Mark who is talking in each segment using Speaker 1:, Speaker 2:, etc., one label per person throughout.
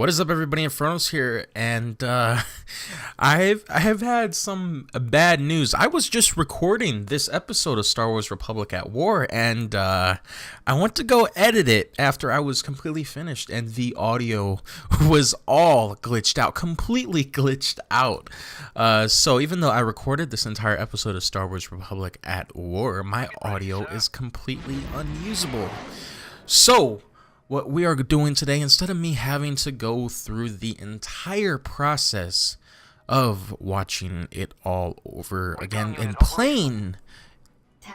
Speaker 1: What is up, everybody? Infernos here, and I have had some bad news. I was just recording this episode of Star Wars Republic at War, and I went to go edit it after I was completely finished, and the audio was all glitched out, completely glitched out. So even though I recorded this entire episode of Star Wars Republic at War, my audio is completely unusable. So what we are doing today, instead of me having to go through the entire process of watching it all over again and playing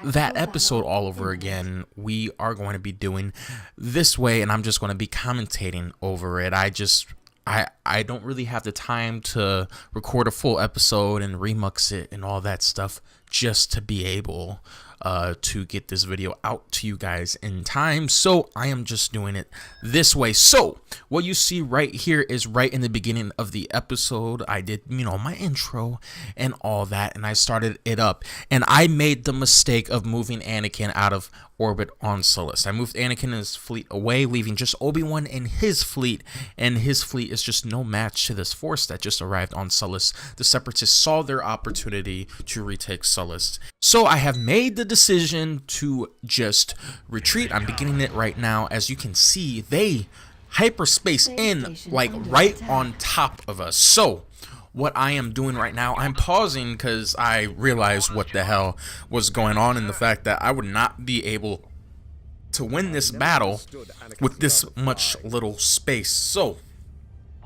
Speaker 1: that episode all over again, we are going to be doing this way, and I'm just going to be commentating over it. I don't really have the time to record a full episode and remix it and all that stuff just to be able to get this video out to you guys in time, so I am just doing it this way. So what you see right here is right in the beginning of the episode. I did, my intro and all that, and I started it up, and I made the mistake of moving Anakin out of orbit on Sullust. I moved Anakin and his fleet away, leaving just Obi-Wan and his fleet is just no match to this force that just arrived on Sullust. The Separatists saw their opportunity to retake Sullust, so I have made the decision to just retreat. I'm beginning it right now. As you can see, they hyperspace in like right on top of us. So what I am doing right now, I'm pausing because I realized what the hell was going on, and the fact that I would not be able to win this battle with this much little space. So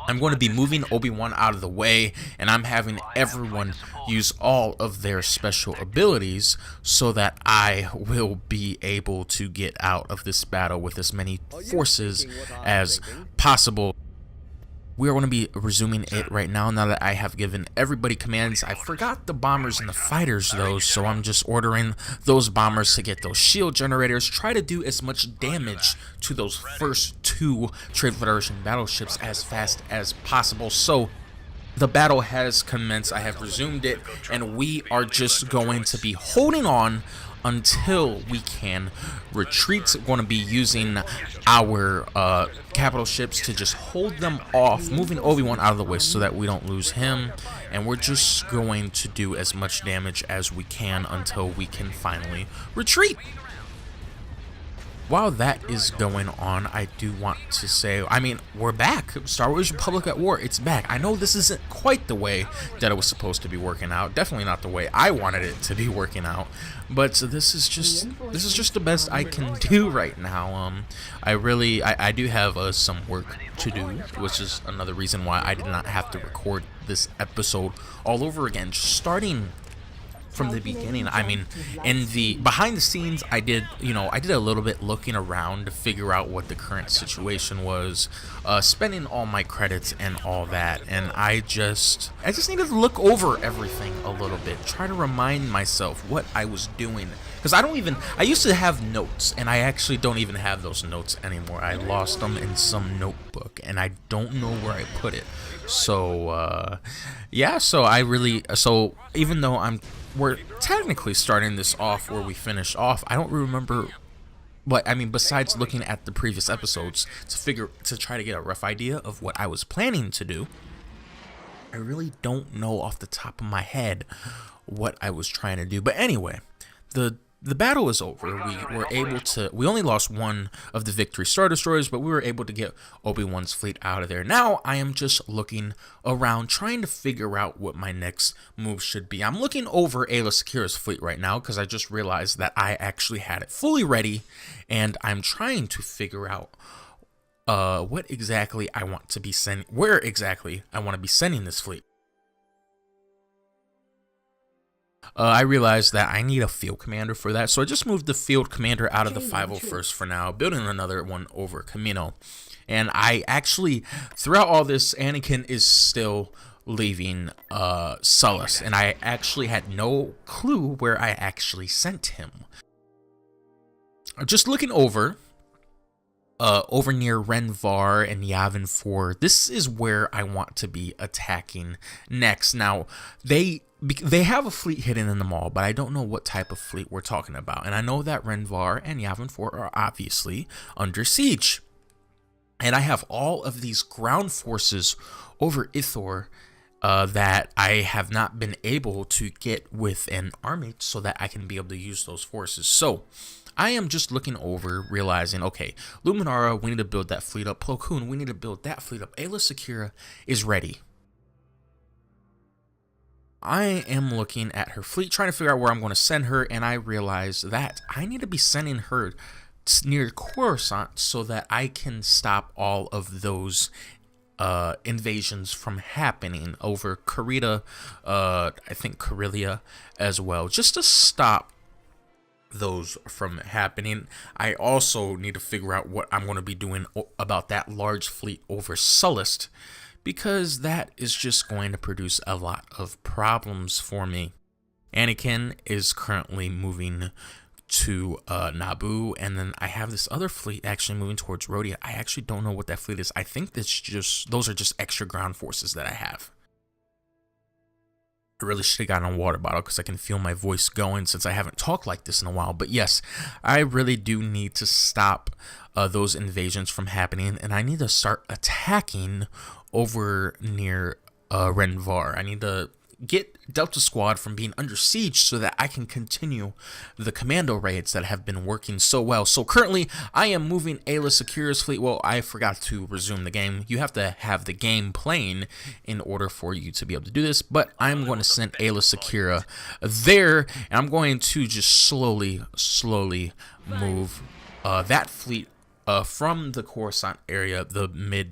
Speaker 1: I'm going to be moving Obi-Wan out of the way, and I'm having everyone use all of their special abilities so that I will be able to get out of this battle with as many forces as possible. We are going to be resuming it right now that I have given everybody commands. I forgot the bombers and the fighters though, so I'm just ordering those bombers to get those shield generators, try to do as much damage to those first two Trade Federation battleships as fast as possible. So the battle has commenced. I have resumed it, and we are just going to be holding on until we can retreat. We're going to be using our capital ships to just hold them off, moving Obi-Wan out of the way so that we don't lose him, and we're just going to do as much damage as we can until we can finally retreat. While that is going on, I do want to say, we're back. Star Wars Republic at War, it's back. I know this isn't quite the way that it was supposed to be working out. Definitely not the way I wanted it to be working out. But this is just the best I can do right now. I do have some work to do, which is another reason why I did not have to record this episode all over again. Just starting from the beginning. In the behind the scenes, I did a little bit looking around to figure out what the current situation was, spending all my credits and all that, and I just needed to look over everything a little bit, try to remind myself what I was doing, because I used to have notes, and I actually don't even have those notes anymore. I lost them in some notebook, and I don't know where I put it. So yeah, so even though we're technically starting this off where we finished off, I don't remember, but besides looking at the previous episodes to try to get a rough idea of what I was planning to do, I really don't know off the top of my head what I was trying to do. But anyway, the battle is over. We only lost one of the Victory Star Destroyers, but we were able to get Obi-Wan's fleet out of there. Now I am just looking around, trying to figure out what my next move should be. I'm looking over Aayla Secura's fleet right now because I just realized that I actually had it fully ready, and I'm trying to figure out what exactly I want to be sending, where exactly I want to be sending this fleet. I realized that I need a field commander for that, so I just moved the field commander out of the 501st for now, building another one over Camino. And I actually, throughout all this, Anakin is still leaving Sullust, and I actually had no clue where I actually sent him. Just looking over near Renvar and Yavin 4, this is where I want to be attacking next. Now, they have a fleet hidden in the mall, but I don't know what type of fleet we're talking about. And I know that Renvar and Yavin 4 are obviously under siege. And I have all of these ground forces over Ithor that I have not been able to get with an army so that I can be able to use those forces. So I am just looking over, realizing, okay, Luminara, we need to build that fleet up. Plo Koon, we need to build that fleet up. Ayla Secura is ready. I am looking at her fleet, trying to figure out where I'm going to send her, and I realize that I need to be sending her near Coruscant so that I can stop all of those invasions from happening over Karita, I think Karelia as well, just to stop those from happening. I also need to figure out what I'm going to be doing about that large fleet over Sullust, because that is just going to produce a lot of problems for me. Anakin is currently moving to Naboo, and then I have this other fleet actually moving towards Rhodia. I actually don't know what that fleet is. I think those are just extra ground forces that I have. I really should have gotten a water bottle because I can feel my voice going since I haven't talked like this in a while. But yes, I really do need to stop those invasions from happening, and I need to start attacking over near Renvar. I need to get Delta Squad from being under siege so that I can continue the commando raids that have been working so well. So currently, I am moving Ayla Secura's fleet. Well, I forgot to resume the game. You have to have the game playing in order for you to be able to do this, but I'm going to send Ayla Secura there, and I'm going to just slowly move that fleet from the Coruscant area, from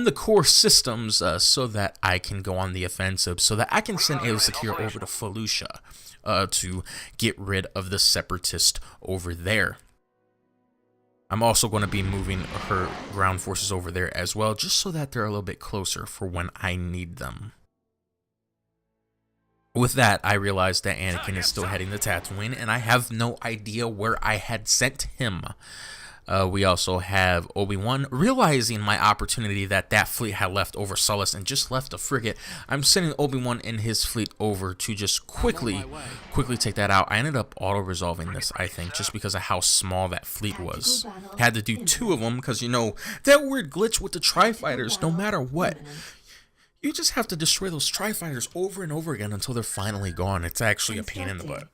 Speaker 1: the core systems, so that I can go on the offensive, so that I can send Ayla Secura over to Felucia to get rid of the separatist over there. I'm also going to be moving her ground forces over there as well, just so that they're a little bit closer for when I need them. With that, I realized that Anakin is still heading to Tatooine, and I have no idea where I had sent him. We also have Obi-Wan. Realizing my opportunity that fleet had left over Sullust and just left a frigate, I'm sending Obi-Wan and his fleet over to just quickly take that out. I ended up auto-resolving this, I think, just because of how small that fleet was. Had to do 2 of them because, you know, that weird glitch with the Tri-Fighters, no matter what. You just have to destroy those Tri-Fighters over and over again until they're finally gone. It's actually a pain in the butt.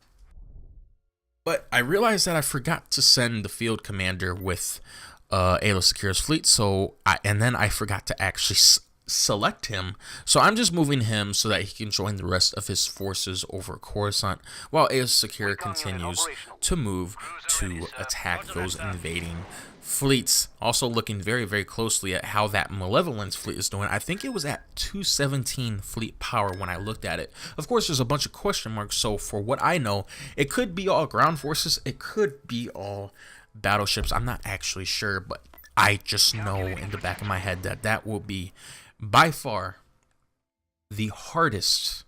Speaker 1: But I realized that I forgot to send the field commander with Ayla Secura's fleet, and then I forgot to actually select him. So I'm just moving him so that he can join the rest of his forces over Coruscant, while Ayla Secura continues to move to attack those invading fleets. Also looking very closely at how that Malevolence fleet is doing. I think it was at 217 fleet power when I looked at it. Of course, there's a bunch of question marks, so for what I know, it could be all ground forces, it could be all battleships. I'm not actually sure, but I just know in the back of my head that that will be by far the hardest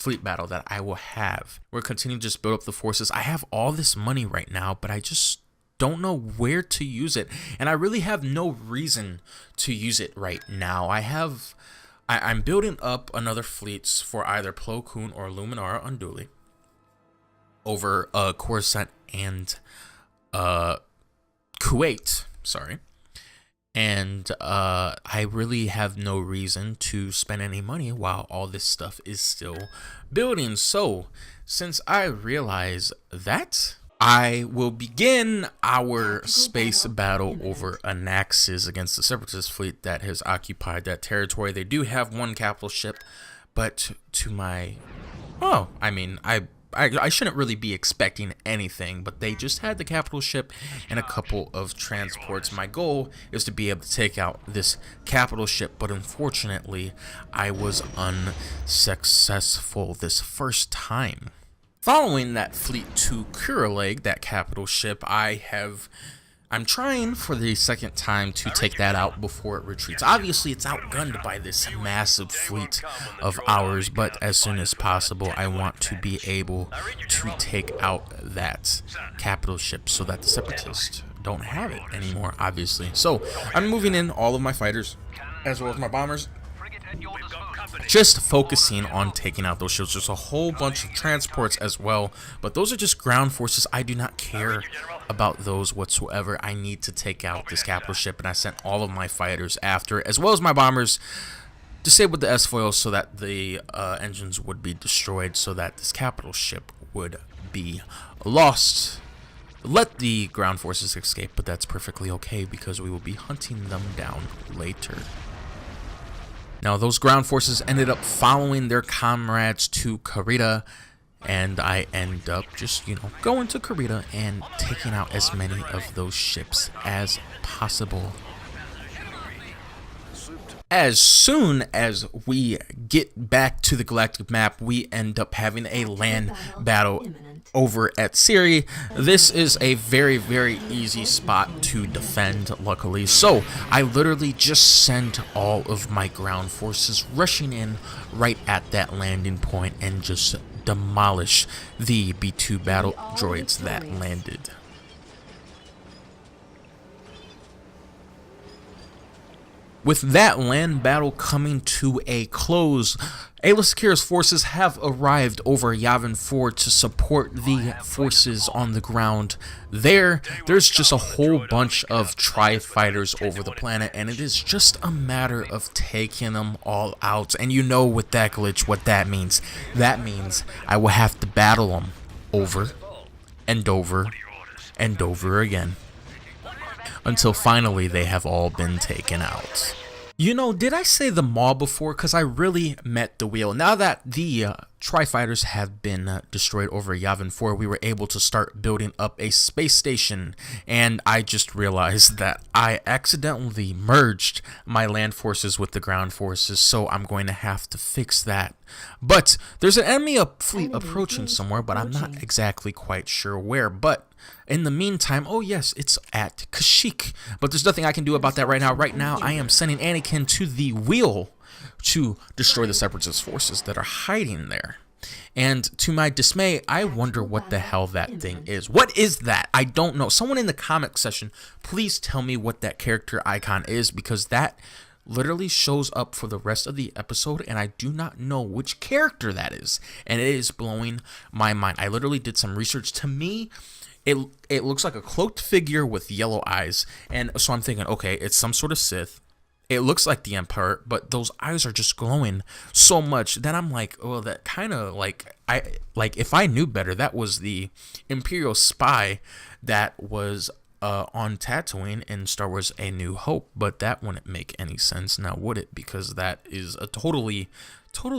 Speaker 1: fleet battle that I will have. We're continuing to just build up the forces. I have all this money right now, but I just don't know where to use it, and I really have no reason to use it right now. I'm building up another fleets for either Plo Koon or Luminara Unduli over Coruscant and Kuwait, sorry. And I really have no reason to spend any money while all this stuff is still building. So since I realize that, I will begin our space battle over Anaxes against the Separatist fleet that has occupied that territory. They do have 1 capital ship, but to my... Oh, I mean, I shouldn't really be expecting anything, but they just had the capital ship and a couple of transports. My goal is to be able to take out this capital ship, but unfortunately, I was unsuccessful this first time. Following that fleet to Kuraleg, that capital ship, I'm trying for the second time to take that out before it retreats. Obviously, it's outgunned by this massive fleet of ours, but as soon as possible, I want to be able to take out that capital ship so that the Separatists don't have it anymore, obviously. So, I'm moving in all of my fighters, as well as my bombers. just focusing on taking out those ships. There's a whole bunch of transports as well, but those are just ground forces. I do not care about those whatsoever. I need to take out this capital ship, and I sent all of my fighters after, as well as my bombers, disabled the S-foils so that the engines would be destroyed, so that this capital ship would be lost. Let the ground forces escape, but that's perfectly okay because we will be hunting them down later. Now, those ground forces ended up following their comrades to Karita, and I end up just, going to Karita and taking out as many of those ships as possible. As soon as we get back to the galactic map, we end up having a land battle over at Siri. This is a very, very easy spot to defend, luckily. So I literally just send all of my ground forces rushing in right at that landing point and just demolish the B2 battle droids that landed. With that land battle coming to a close, Aayla Secura's forces have arrived over Yavin 4 to support the forces on the ground there. There's just a whole bunch of tri-fighters over the planet, and it is just a matter of taking them all out. And you know with that glitch what that means. That means I will have to battle them over and over and over again, until finally they have all been taken out. Did I say the Maw before? Because I really meant the wheel. Now that the Tri-Fighters have been destroyed over Yavin 4, we were able to start building up a space station. And I just realized that I accidentally merged my land forces with the ground forces, so I'm going to have to fix that. But there's an enemy fleet approaching somewhere, but I'm not exactly quite sure where. But in the meantime, oh yes, it's at Kashyyyk. But there's nothing I can do about that right now. Right now, I am sending Anakin to the wheel to destroy the Separatist forces that are hiding there. And to my dismay, I wonder what the hell that thing is. What is that? I don't know. Someone in the comment section, please tell me what that character icon is, because that literally shows up for the rest of the episode, and I do not know which character that is. And it is blowing my mind. I literally did some research. To me, it looks like a cloaked figure with yellow eyes. And so I'm thinking, okay, it's some sort of Sith. It looks like the Emperor, but those eyes are just glowing so much that I'm like, oh, that kind of if I knew better, that was the Imperial spy that was on Tatooine in Star Wars A New Hope. But that wouldn't make any sense now, would it? Because that is a totally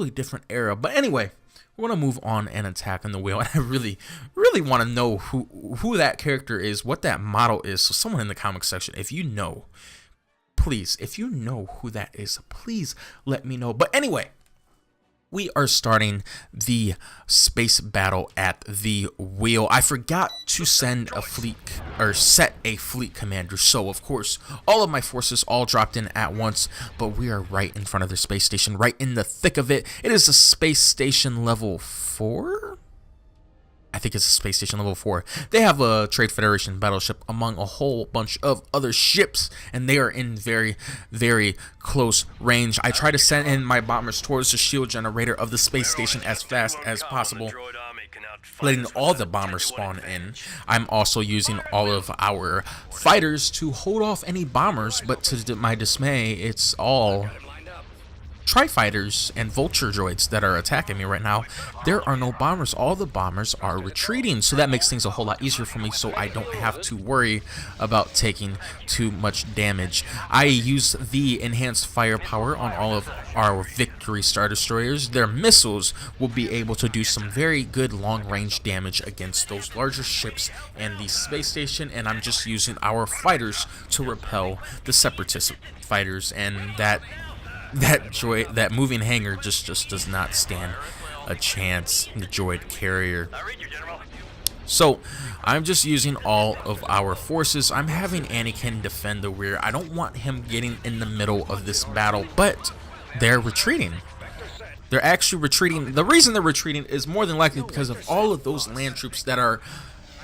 Speaker 1: different era. But anyway, we're going to move on and attack on the wheel. And I really want to know who that character is, what that model is. So someone in the comment section, if you know, please, if you know who that is, please let me know. But anyway, we are starting the space battle at the wheel. I forgot to send a fleet, or set a fleet commander. So, of course, all of my forces all dropped in at once. But we are right in front of the space station, right in the thick of it. It is a space station level 4? I think it's a space station level 4. They have a Trade Federation battleship among a whole bunch of other ships, and they are in very, very close range. I try to send in my bombers towards the shield generator of the space station as fast as possible, letting all the bombers spawn in. I'm also using all of our fighters to hold off any bombers, but to my dismay, it's all Tri-Fighters and Vulture droids that are attacking me right now. There are no bombers. All the bombers are retreating, so that makes things a whole lot easier for me, so I don't have to worry about taking too much damage. I use the enhanced firepower on all of our Victory Star Destroyers. Their missiles will be able to do some very good long-range damage against those larger ships and the space station, and I'm just using our fighters to repel the Separatist fighters, and that moving hangar just does not stand a chance. The droid carrier. So I'm just using all of our forces. I'm having Anakin defend the rear. I don't want him getting in the middle of this battle, but they're retreating. They're actually retreating. The reason they're retreating is more than likely because of all of those land troops that are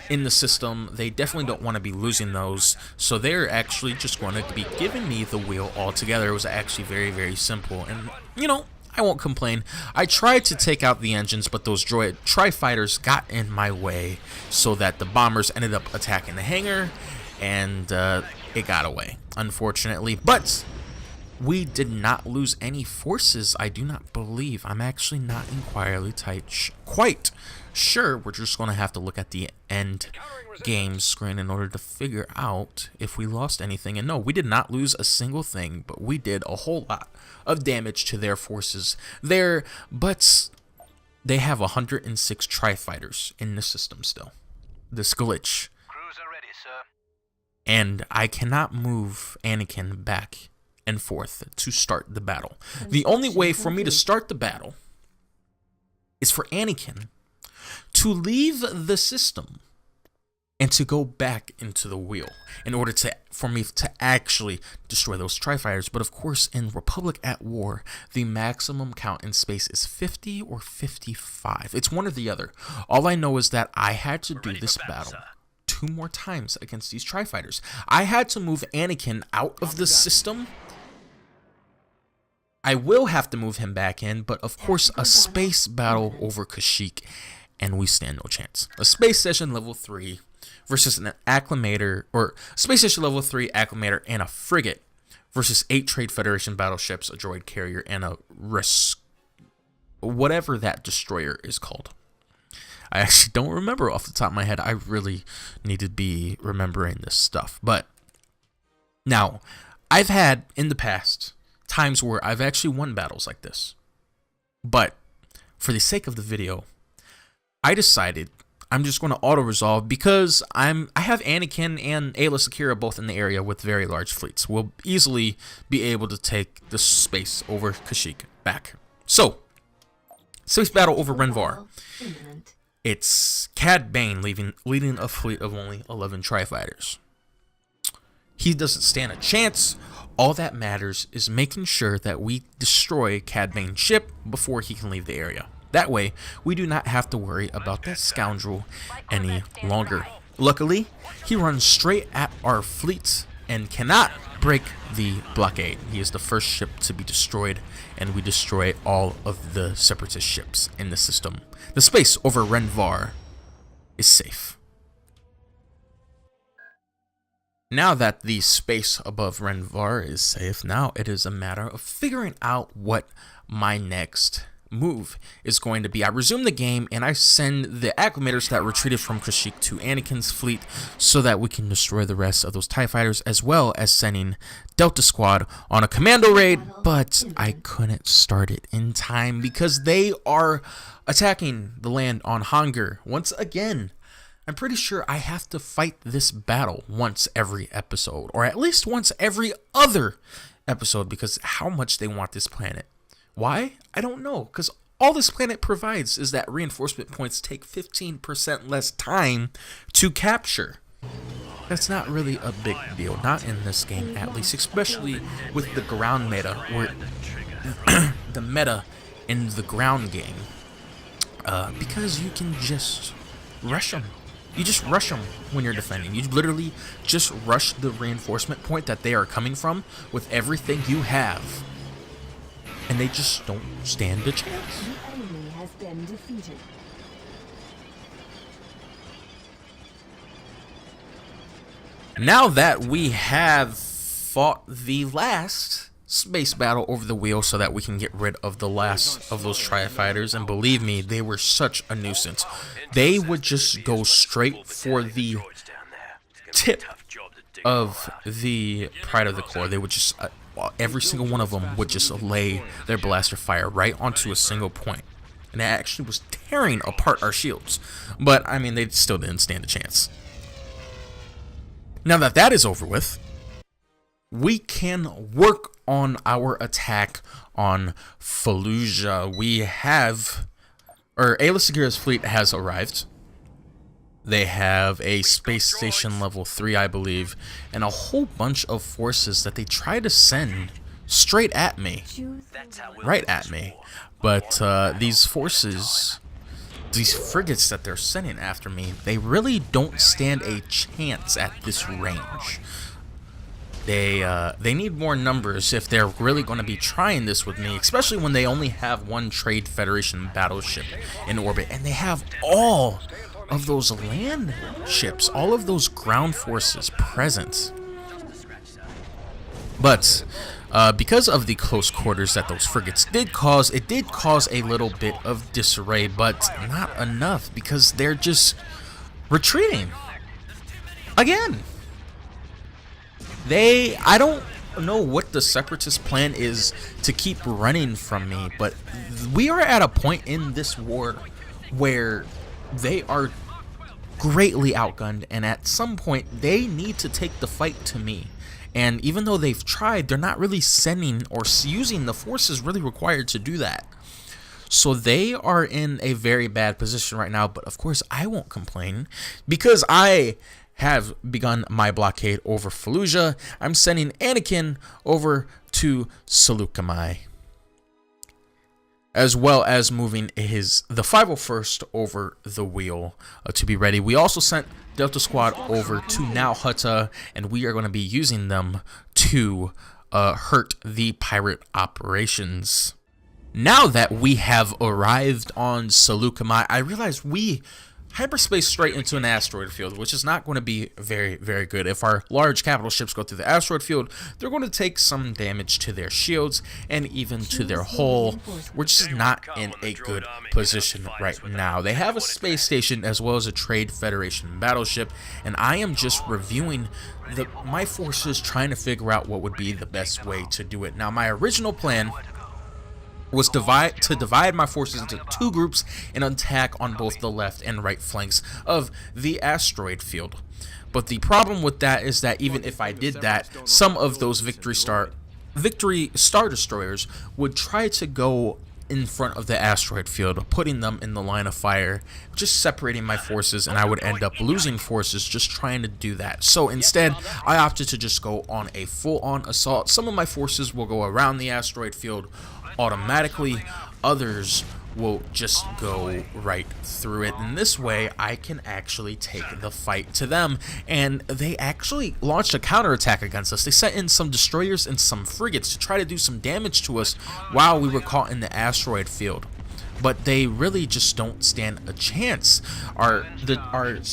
Speaker 1: in the system. They definitely don't want to be losing those, so they're actually just going to be giving me the wheel altogether. It was actually very, very simple, and I won't complain. I tried to take out the engines, but those droid tri-fighters got in my way so that the bombers ended up attacking the hangar, and it got away, unfortunately. But we did not lose any forces, I do not believe. I'm actually not entirely quite sure. We're just going to have to look at the end game screen in order to figure out if we lost anything. And no, we did not lose a single thing, but we did a whole lot of damage to their forces there. But they have 106 tri-fighters in the system still. This glitch.
Speaker 2: Crews are ready, sir.
Speaker 1: And I cannot move Anakin back and forth to start the battle. The only way for me to start the battle is for Anakin to leave the system and to go back into the wheel in order for me to actually destroy those tri-fighters. But of course, in Republic at War, the maximum count in space is 50 or 55. It's one or the other. All I know is that I had to do this battle 2 more times against these tri-fighters. I had to move Anakin out of the system. I will have to move him back in, but of course, a space battle over Kashyyyk, and we stand no chance. A space station level 3 versus an acclimator, or space station level 3 acclimator and a frigate versus 8 Trade Federation battleships, a droid carrier, and a whatever that destroyer is called. I actually don't remember off the top of my head. I really need to be remembering this stuff. But now, I've had in the past times where I've actually won battles like this. But for the sake of the video, I decided I'm just going to auto-resolve because I have Anakin and Aayla Secura both in the area with very large fleets. We'll easily be able to take the space over Kashyyyk back. So, space battle over Renvar. It's Cad Bane leading a fleet of only 11 tri-fighters. He doesn't stand a chance. All that matters is making sure that we destroy Cad Bane's ship before he can leave the area. That way, we do not have to worry about that scoundrel any longer. Luckily, he runs straight at our fleet and cannot break the blockade. He is the first ship to be destroyed, and we destroy all of the separatist ships in the system. The space over Renvar is safe. Now that the space above Renvar is safe, now it is a matter of figuring out what my next move is going to be. I resume the game and I send the acclimators that retreated from Kashyyyk to Anakin's fleet so that we can destroy the rest of those TIE fighters, as well as sending Delta Squad on a commando raid, but I couldn't start it in time because they are attacking the land on Hangar once again. I'm pretty sure I have to fight this battle once every episode, or at least once every other episode, because how much they want this planet. Why? I don't know, because all this planet provides is that reinforcement points take 15% less time to capture. That's not really a big deal, not in this game at least, especially with the ground meta, where the meta in the ground game, because you can just rush them. You just rush them when you're defending. You literally just rush the reinforcement point that they are coming from with everything you have. And they just don't stand a chance.
Speaker 3: The enemy has been defeated.
Speaker 1: Now that we have fought the last space battle over the wheel so that we can get rid of the last of those tri-fighters, and believe me, they were such a nuisance. They would just go straight for the tip of the Pride of the Core. They would just, every single one of them would just lay their blaster fire right onto a single point. And it actually was tearing apart our shields. But, I mean, they still didn't stand a chance. Now that that is over with, we can work on our attack on Fallujah. We have, or Aayla Secura's fleet has arrived. They have a space station level 3, I believe, and a whole bunch of forces that they try to send straight at me, right at me. But these forces, these frigates that they're sending after me, they really don't stand a chance at this range. They need more numbers if they're really going to be trying this with me, especially when they only have one Trade Federation battleship in orbit, and they have all of those land ships, all of those ground forces present. But because of the close quarters that those frigates did cause, it did cause a little bit of disarray, but not enough, because they're just retreating again. I don't know what the Separatist plan is to keep running from me, but we are at a point in this war where they are greatly outgunned, and at some point they need to take the fight to me. And even though they've tried, they're not really sending or using the forces really required to do that. So they are in a very bad position right now, but of course I won't complain, because I have begun my blockade over Fallujah. I'm sending Anakin over to Seleucami, as well as moving the 501st over the wheel to be ready. We also sent Delta Squad over to Now Hutta, and we are going to be using them to hurt the pirate operations. Now that we have arrived on Seleucami, I realize we hyperspace straight into an asteroid field, which is not going to be very, very good. If our large capital ships go through the asteroid field, they're going to take some damage to their shields and even to their hull, which is not in a good position right now. They have a space station as well as a Trade Federation battleship, and I am just reviewing my forces, trying to figure out what would be the best way to do it. Now, my original plan was to divide my forces into two groups and attack on both the left and right flanks of the asteroid field. But the problem with that is that even if I did that, some of those Victory Star destroyers would try to go in front of the asteroid field, putting them in the line of fire, just separating my forces, and I would end up losing forces just trying to do that. So instead, I opted to just go on a full-on assault. Some of my forces will go around the asteroid field automatically, others will just go right through it, and this way I can actually take the fight to them. And they actually launched a counterattack against us. They sent in some destroyers and some frigates to try to do some damage to us while we were caught in the asteroid field, but they really just don't stand a chance. Our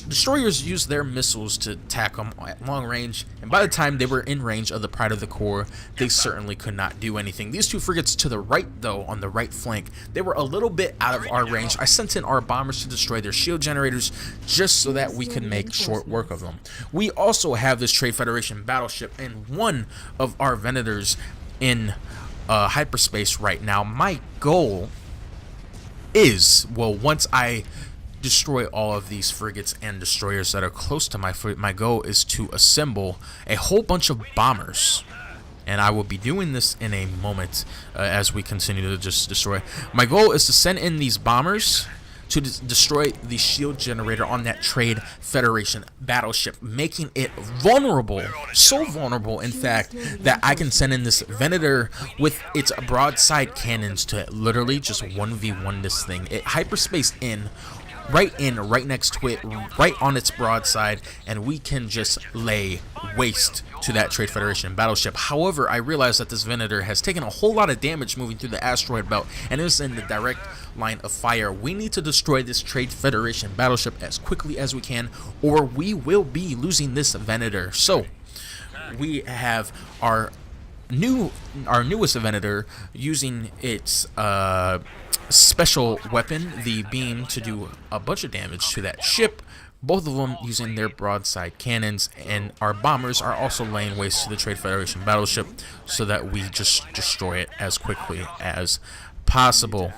Speaker 1: destroyers used their missiles to attack them at long range, and by the time they were in range of the Pride of the Core, they certainly could not do anything. These two frigates to the right, though, on the right flank, they were a little bit out of our range. I sent in our bombers to destroy their shield generators just so that we could make short work of them. We also have this Trade Federation battleship and one of our Venators in hyperspace right now. My goal is, well, once I destroy all of these frigates and destroyers that are close to my fleet, my goal is to assemble a whole bunch of bombers, and I will be doing this in a moment as we continue to just destroy. My goal is to send in these bombers to destroy the shield generator on that Trade Federation battleship, making it vulnerable, so vulnerable in fact that I can send in this Venator with its broadside cannons to literally just 1v1 this thing. It hyperspace right next to it, right on its broadside, and we can just lay waste to that Trade Federation battleship. However, I realize that this Venator has taken a whole lot of damage moving through the asteroid belt and is in the direct line of fire. We need to destroy this Trade Federation battleship as quickly as we can, or we will be losing this Venator. So we have our newest Venator using its special weapon, the beam, to do a bunch of damage to that ship, both of them using their broadside cannons, and our bombers are also laying waste to the Trade Federation battleship so that we just destroy it as quickly as possible.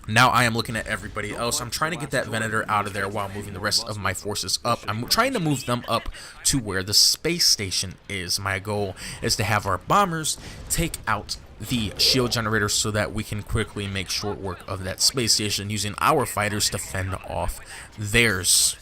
Speaker 1: Now I am looking at everybody else. I'm trying to get that Venator out of there while moving the rest of my forces up. I'm trying to move them up to where the space station is. My goal is to have our bombers take out the shield generator so that we can quickly make short work of that space station using our fighters to fend off theirs.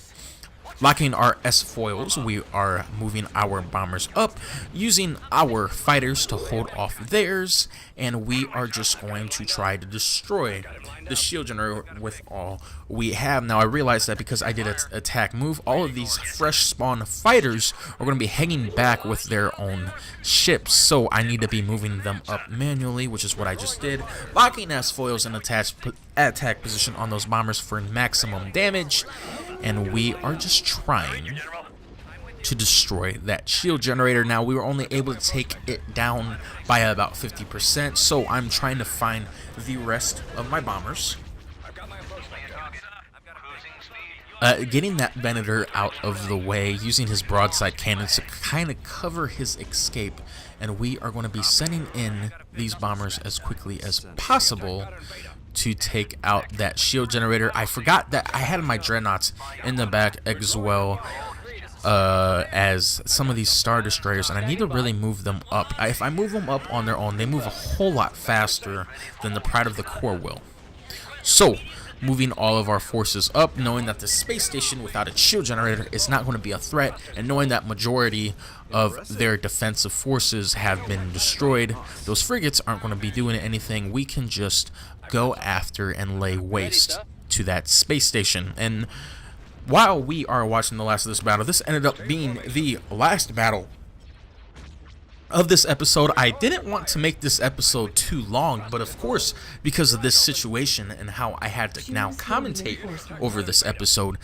Speaker 1: Locking our S-foils, we are moving our bombers up, using our fighters to hold off theirs, and we are just going to try to destroy the shield generator with all we have. Now, I realize that because I did an attack move, all of these fresh spawn fighters are going to be hanging back with their own ships, so I need to be moving them up manually, which is what I just did, locking S-foils in attack position on those bombers for maximum damage, and we are just trying to destroy that shield generator. Now, we were only able to take it down by about 50%, so I'm trying to find the rest of my bombers. Getting that Venator out of the way, using his broadside cannons to kind of cover his escape, and we are going to be sending in these bombers as quickly as possible to take out that shield generator. I forgot that I had my dreadnoughts in the back as well as some of these Star Destroyers, and I need to really move them up. If I move them up on their own, they move a whole lot faster than the Pride of the Core will. So, moving all of our forces up, knowing that the space station without its shield generator is not going to be a threat, and knowing that majority of their defensive forces have been destroyed, those frigates aren't going to be doing anything. We can just go after and lay waste to that space station. And while we are watching the last of this battle, this ended up being the last battle of this episode. I didn't want to make this episode too long, but of course, because of this situation and how I had to now commentate over this episode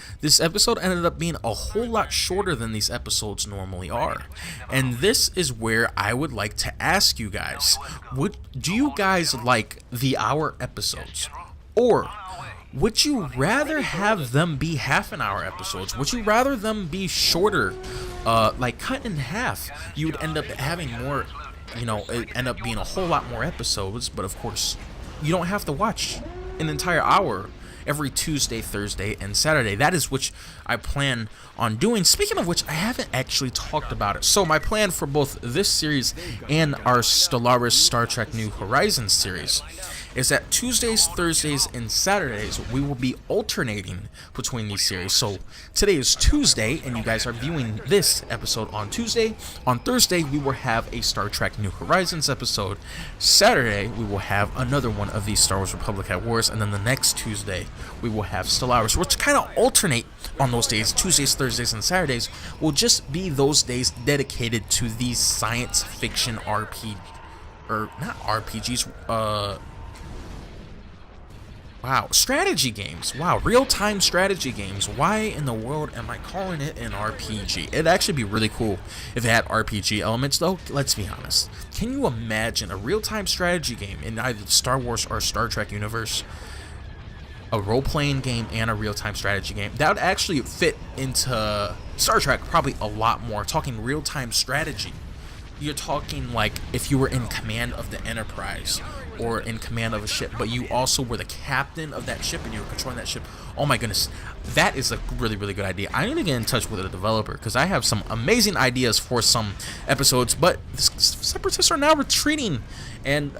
Speaker 1: ended up being a whole lot shorter than these episodes normally are. And this is where I would like to ask you guys, do you guys like the hour episodes? Or would you rather have them be half an hour episodes? Would you rather them be shorter, like cut in half? You would end up having more, it end up being a whole lot more episodes, but of course, you don't have to watch an entire hour every Tuesday, Thursday, and Saturday. That is which I plan on doing. Speaking of which, I haven't actually talked about it. So my plan for both this series and our Stellaris Star Trek New Horizons series is that Tuesdays, Thursdays, and Saturdays, we will be alternating between these series. So today is Tuesday, and you guys are viewing this episode on Tuesday. On Thursday, we will have a Star Trek New Horizons episode. Saturday, we will have another one of these Star Wars Republic at Wars, and then the next Tuesday, we will have Stellaris, which kind of alternate on those days. Tuesdays, Thursdays, and Saturdays will just be those days dedicated to these science fiction strategy games. Wow, real-time strategy games. Why in the world am I calling it an RPG? It'd actually be really cool if it had RPG elements, though. Let's be honest. Can you imagine a real-time strategy game in either the Star Wars or Star Trek universe? A role-playing game and a real-time strategy game. That would actually fit into Star Trek probably a lot more. Talking real-time strategy. You're talking like if you were in command of the Enterprise or in command of a ship, but you also were the captain of that ship and you were controlling that ship. Oh my goodness, that is a really, really good idea. I need to get in touch with the developer because I have some amazing ideas for some episodes, but the Separatists are now retreating, and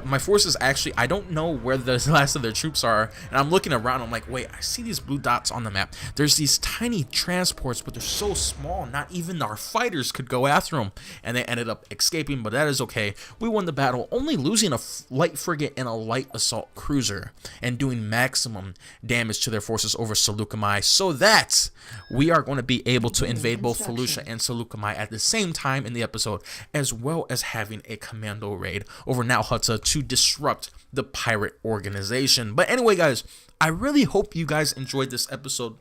Speaker 1: my forces actually, I don't know where the last of their troops are, and I'm looking around, I'm like, wait, I see these blue dots on the map. There's these tiny transports, but they're so small, not even our fighters could go after them, and they ended up escaping, but that is okay. We won the battle, only losing a light frigate and a light assault cruiser, and doing maximum damage to their forces over Seleucami, so that we are going to be able to invade both Felucia and Seleucami at the same time in the episode, as well as having a commando raid over Nal Hutta to disrupt the pirate organization. But anyway, guys, I really hope you guys enjoyed this episode.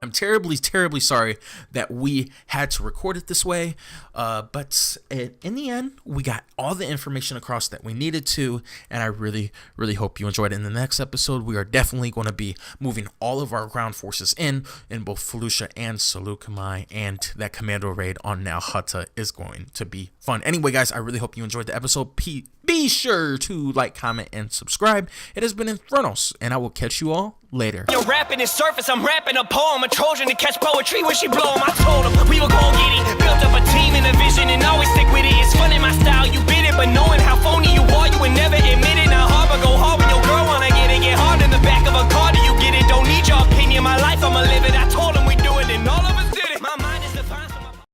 Speaker 1: I'm terribly, terribly sorry that we had to record it this way, but in the end, we got all the information across that we needed to, and I really, really hope you enjoyed it. In the next episode, we are definitely going to be moving all of our ground forces in both Felucia and Seleucami, and that commando raid on Nal Hutta is going to be fun. Anyway, guys, I really hope you enjoyed the episode. Be sure to like, comment, and subscribe. It has been Infernos, and I will catch you all later.
Speaker 2: You're rapping is surface, I'm rapping a poem. A Trojan to catch poetry when she blow 'em. I told him we were gon' get it. Built up a team and a vision and always stick with it. It's fun in my style, you bit it, but knowing how phony you are, you